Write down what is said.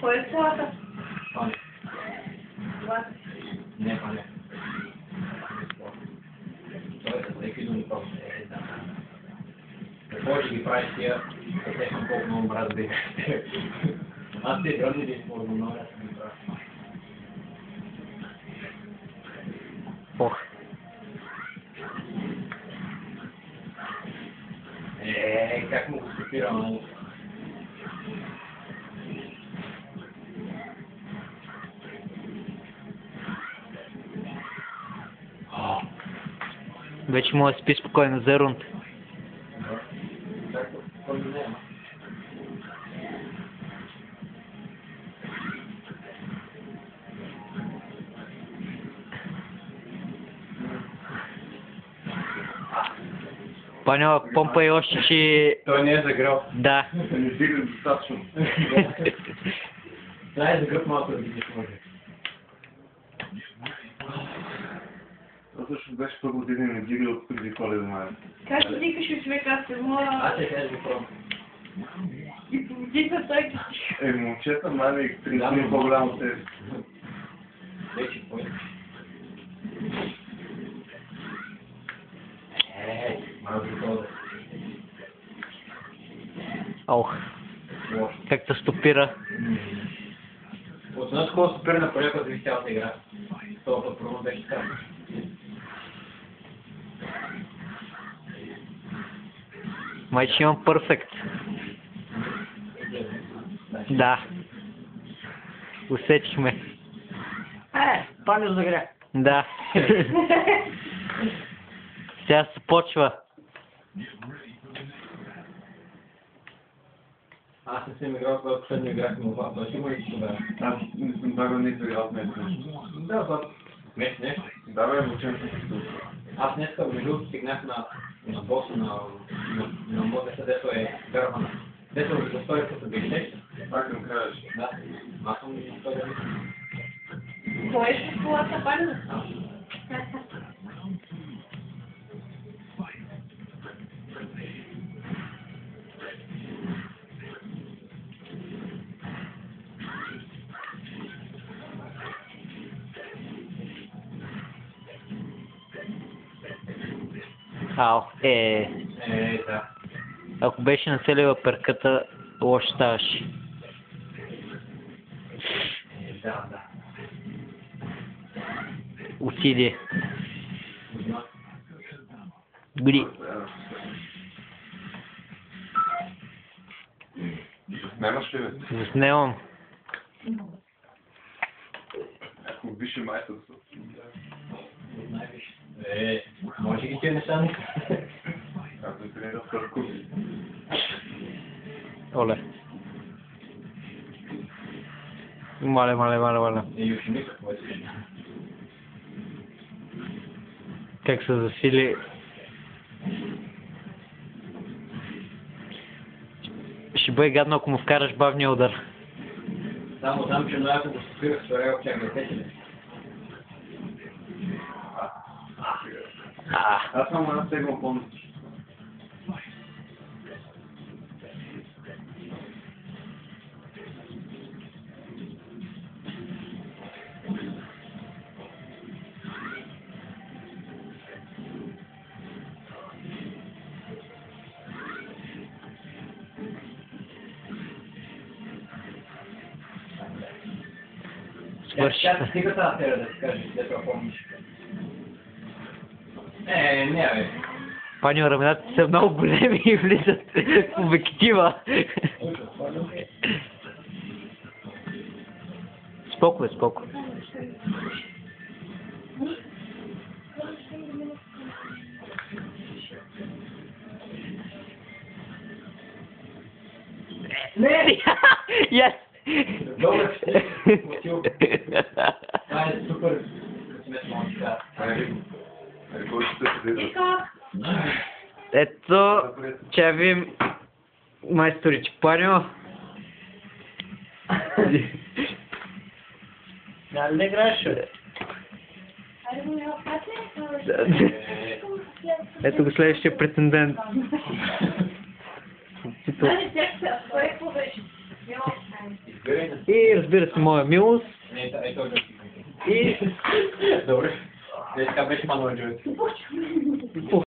Кой е цялата? Пане. Това. Не, пане. Той е с всеки думи просто. Какво ще ги правиш тия, да те съм колко много брат да играте. Аз те дръжни да използвам много, аз ги правя. Ох. Как му го стопира много. Вече може да спи спокойно за рунд. Кой не е? Паньо, помпай още, че... Той не е загрел. Да. Не стигна достатъчно. Дай за гръб малко да видиш може. Това също беше първо ден и не дига от преди Коледа мая. Как ще викаш човек, аз се мога... Аз ще кажа ви пробвам. И повдига той. Момчета, май ми 30 дни по-голям от тези. Вече пой. Малко хода. Ох, как те стопира. От нас хубаво стопира на първия път ви цялата игра. Това път първо беше страшно. Май че имам перфект. Да. Усетихме. Паню загря. Да. Сега се почва. Аз не съм играл, когато последно играхме в това. Ще има ли това? Аз не съм давал нито играл в нещо. Да, това. Нещо. Да, бе, мълчам. Аз днеска между другото стигнах на боса на мода, където е Гарвана. Дето за втори път обичнеш. Пак към кажеш. Да. Аз съм за втори път. Кой е с колата, Паню? Ау, Да. ако беше нацелила перката, лошо ставаше. Да. Отиде. Гри. Нямаш ли, бе? Заснемам. Ако висше майсторство. Може ги тия неща не? Аз съм тренирал втори курс. Оле. Мале. Юши какво искаш? Как се засили. Ще бъде гадно, ако му вкараш бавния удар. Само знам, че много го стопирах с втория чак да тече. Аз само една сегма помня. Свърши. Тя стига тази серия да си кажеш, дето я помниш. Не, бе. Паню, рамената са много големи и влизат в обектива. Споко. Не! Yes! Добре, платил. Това е супер късметно така. Кой ще се следва? Ето, че ви майсторич Паню. Нали не играеш, бе? Ето го следващия претендент. Дай, тя какво беше? Избери И разбира се, моя милост. Ей, този И Добре. Днеска беше панове Джойс.